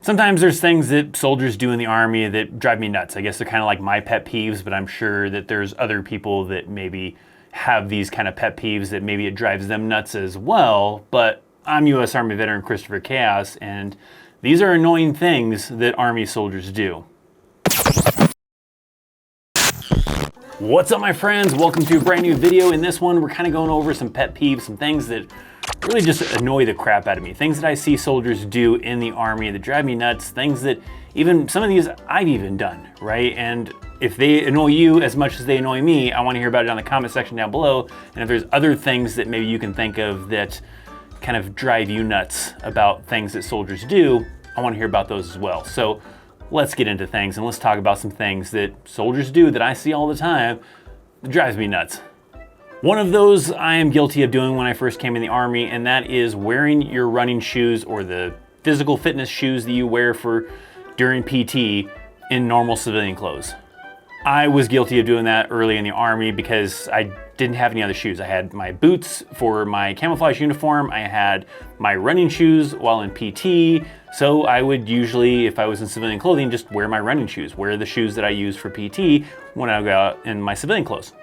Sometimes there's things that soldiers do in the Army that drive me nuts. I guess they're kind of like my pet peeves, but I'm sure that there's other people that maybe have these kind of pet peeves that maybe it drives them nuts as well. But I'm U.S. Army veteran Christopher Chaos, and these are annoying things that Army soldiers do. What's up, my friends? Welcome to a brand new video. In this one, we're kind of going over some pet peeves, some things that really just annoy the crap out of me. Things that I see soldiers do in the Army that drive me nuts. Things that even some of these I've even done, right? And if they annoy you as much as they annoy me, I want to hear about it on the comment section down below. And if there's other things that maybe you can think of that kind of drive you nuts about things that soldiers do, I want to hear about those as well. So let's get into things and let's talk about some things that soldiers do that I see all the time that drives me nuts. One of those I am guilty of doing when I first came in the Army, and that is wearing your running shoes or the physical fitness shoes that you wear for during PT in normal civilian clothes. I was guilty of doing that early in the Army because I didn't have any other shoes. I had my boots for my camouflage uniform. I had my running shoes while in PT. So I would usually, if I was in civilian clothing, just wear my running shoes, wear the shoes that I use for PT when I go out in my civilian clothes.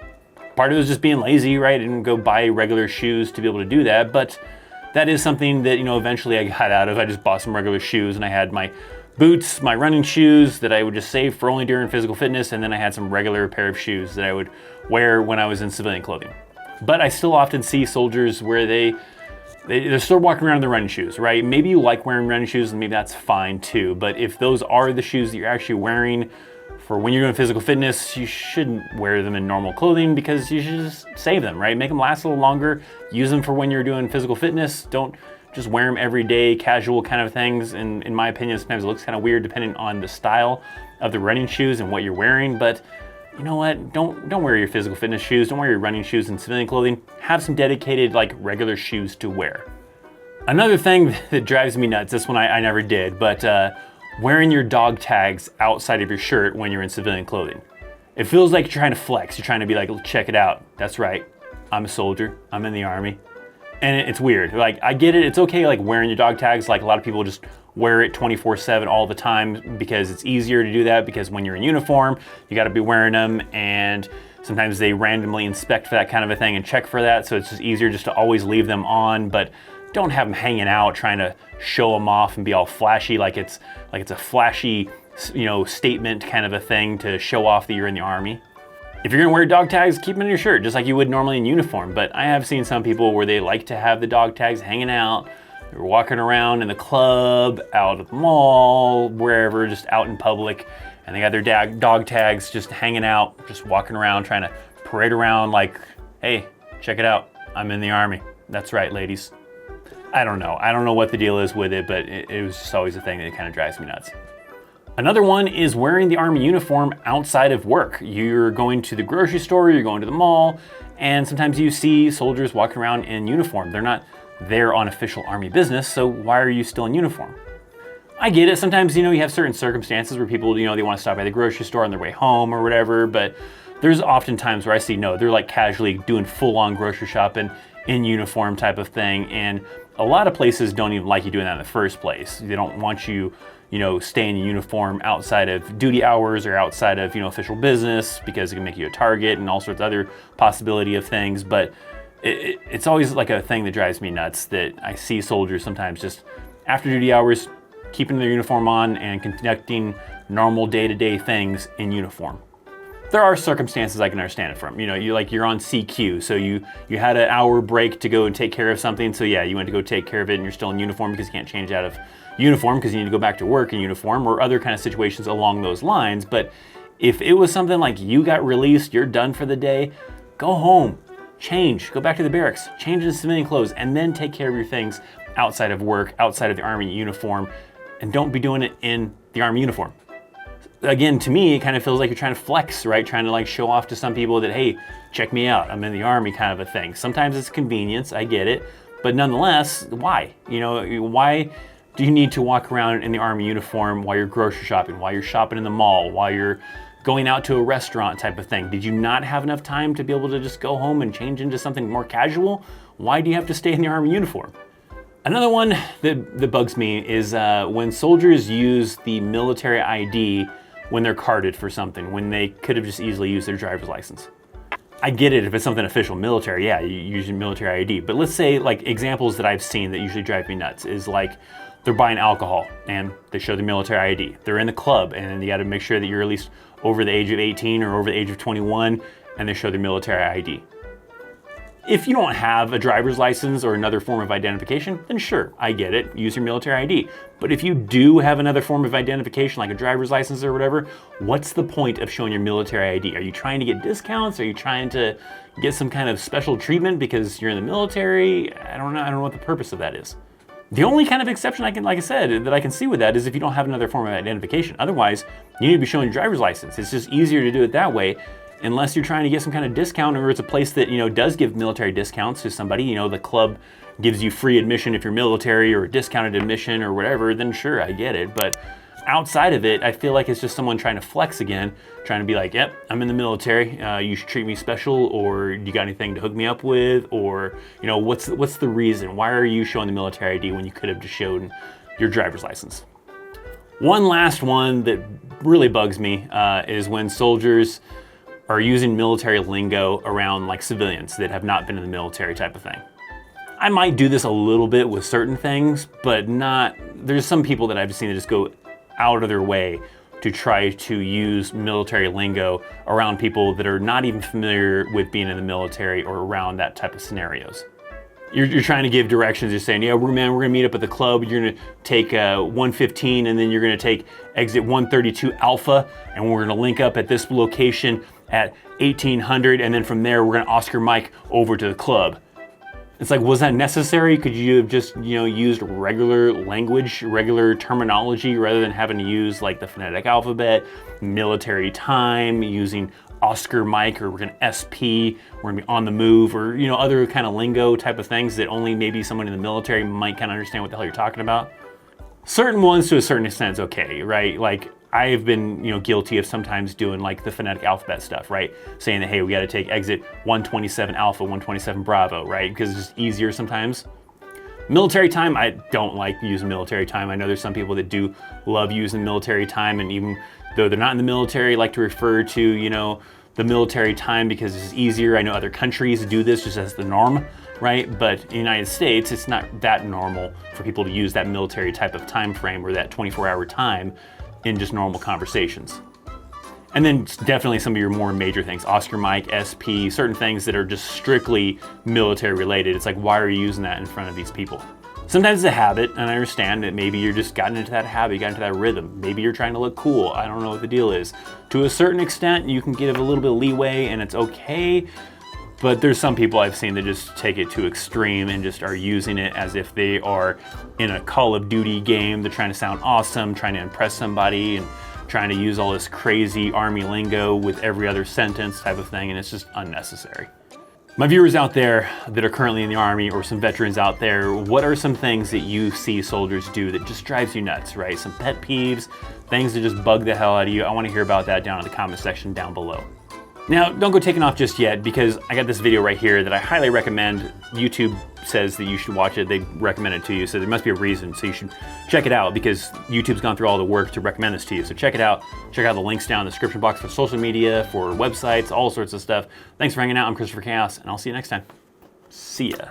Part of it was just being lazy, right? I didn't go buy regular shoes to be able to do that, but that is something that, eventually I got out of. I just bought some regular shoes and I had my boots, my running shoes that I would just save for only during physical fitness, and then I had some regular pair of shoes that I would wear when I was in civilian clothing. But I still often see soldiers where they're still walking around in their running shoes, right? Maybe you like wearing running shoes and maybe that's fine too, but if those are the shoes that you're actually wearing for when you're doing physical fitness, you shouldn't wear them in normal clothing because you should just save them, right? Make them last a little longer, use them for when you're doing physical fitness. Don't just wear them every day, casual kind of things. And in my opinion, sometimes it looks kind of weird depending on the style of the running shoes and what you're wearing. But you know what? Don't wear your physical fitness shoes. Don't wear your running shoes in civilian clothing. Have some dedicated, like, regular shoes to wear. Another thing that drives me nuts, this one I never did, but wearing your dog tags outside of your shirt when you're in civilian clothing. It feels like you're trying to flex. You're trying to be like, check it out. That's right. I'm a soldier. I'm in the Army. And it's weird. Like, I get it. It's okay, like, wearing your dog tags. Like, a lot of people just wear it 24/7 all the time because it's easier to do that, because when you're in uniform, you got to be wearing them, and sometimes they randomly inspect for that kind of a thing and check for that. So it's just easier just to always leave them on, but don't have them hanging out trying to show them off and be all flashy like it's a flashy, statement kind of a thing to show off that you're in the Army. If you're gonna wear dog tags, keep them in your shirt, just like you would normally in uniform. But I have seen some people where they like to have the dog tags hanging out. They're walking around in the club, out at the mall, wherever, just out in public, and they got their dog tags just hanging out, just walking around, trying to parade around like, hey, check it out, I'm in the Army. That's right, ladies. I don't know what the deal is with it, but it was just always a thing that kind of drives me nuts. Another one is wearing the Army uniform outside of work. You're going to the grocery store, you're going to the mall, and sometimes you see soldiers walking around in uniform. They're not there on official Army business, so why are you still in uniform? I get it. Sometimes, you have certain circumstances where people, they want to stop by the grocery store on their way home or whatever, but there's often times where I see, no, they're like casually doing full-on grocery shopping in uniform type of thing, and a lot of places don't even like you doing that in the first place. They don't want you, staying in uniform outside of duty hours or outside of, official business, because it can make you a target and all sorts of other possibility of things. But it's always like a thing that drives me nuts that I see soldiers sometimes just after duty hours keeping their uniform on and conducting normal day-to-day things in uniform. There are circumstances I can understand it from. You're on CQ, so you had an hour break to go and take care of something. So yeah, you went to go take care of it and you're still in uniform because you can't change out of uniform because you need to go back to work in uniform, or other kind of situations along those lines. But if it was something like you got released, you're done for the day, go home, change, go back to the barracks, change into civilian clothes, and then take care of your things outside of work, outside of the Army uniform, and don't be doing it in the Army uniform. Again, to me, it kind of feels like you're trying to flex, right? Trying to like show off to some people that, hey, check me out, I'm in the Army kind of a thing. Sometimes it's convenience, I get it, but nonetheless, why? Why do you need to walk around in the Army uniform while you're grocery shopping, while you're shopping in the mall, while you're going out to a restaurant type of thing? Did you not have enough time to be able to just go home and change into something more casual? Why do you have to stay in the Army uniform? Another one that bugs me is when soldiers use the military ID when they're carded for something, when they could have just easily used their driver's license. I get it if it's something official military, yeah, you use your military ID. But let's say like examples that I've seen that usually drive me nuts is like they're buying alcohol and they show the military ID. They're in the club and you gotta make sure that you're at least over the age of 18 or over the age of 21 and they show their military ID. If you don't have a driver's license or another form of identification, then sure, I get it, use your military ID. But if you do have another form of identification, like a driver's license or whatever, what's the point of showing your military ID? Are you trying to get discounts? Are you trying to get some kind of special treatment because you're in the military? I don't know what the purpose of that is. The only kind of exception like I said, that I can see with that is if you don't have another form of identification. Otherwise, you need to be showing your driver's license. It's just easier to do it that way. Unless you're trying to get some kind of discount, or it's a place that, you know, does give military discounts to somebody, you know, the club gives you free admission if you're military or discounted admission or whatever, then sure, I get it. But outside of it, I feel like it's just someone trying to flex again, trying to be like, yep, I'm in the military, you should treat me special, or you got anything to hook me up with, or, you know, what's the reason? Why are you showing the military ID when you could have just shown your driver's license? One last one that really bugs me is when soldiers are using military lingo around like civilians that have not been in the military type of thing. I might do this a little bit with certain things, but not, there's some people that I've seen that just go out of their way to try to use military lingo around people that are not even familiar with being in the military or around that type of scenarios. You're trying to give directions, you're saying, yeah, we're gonna meet up at the club, you're gonna take 115 and then you're gonna take exit 132 Alpha and we're gonna link up at this location at 1800 and then from there we're gonna Oscar Mike over to the club. It's like, was that necessary? Could you have just, you know, used regular language, regular terminology rather than having to use like the phonetic alphabet, military time, using Oscar Mike, or we're gonna SP, we're gonna be on the move, or, you know, other kind of lingo type of things that only maybe someone in the military might kind of understand what the hell you're talking about. Certain ones to a certain extent is okay, right? Like I've been, you know, guilty of sometimes doing like the phonetic alphabet stuff, right? Saying that, hey, we gotta take exit 127 Alpha, 127 Bravo, right? Because it's just easier sometimes. Military time, I don't like using military time. I know there's some people that do love using military time, and even though they're not in the military, like to refer to, you know, the military time because it's easier. I know other countries do this just as the norm, right? But in the United States, it's not that normal for people to use that military type of time frame or that 24-hour time in just normal conversations. And then definitely some of your more major things, Oscar Mike, SP, certain things that are just strictly military related. It's like, why are you using that in front of these people? Sometimes it's a habit, and I understand that maybe you're just gotten into that habit, you got into that rhythm. Maybe you're trying to look cool. I don't know what the deal is. To a certain extent, you can give a little bit of leeway and it's okay, but there's some people I've seen that just take it to extreme and just are using it as if they are in a Call of Duty game. They're trying to sound awesome, trying to impress somebody, and trying to use all this crazy army lingo with every other sentence type of thing, and it's just unnecessary. My viewers out there that are currently in the Army, or some veterans out there, what are some things that you see soldiers do that just drives you nuts, right? Some pet peeves, things that just bug the hell out of you. I want to hear about that down in the comment section down below. Now, don't go taking off just yet, because I got this video right here that I highly recommend. YouTube says that you should watch it. They recommend it to you, so there must be a reason. So you should check it out, because YouTube's gone through all the work to recommend this to you. So check it out. Check out the links down in the description box for social media, for websites, all sorts of stuff. Thanks for hanging out. I'm Christopher Chaos, and I'll see you next time. See ya.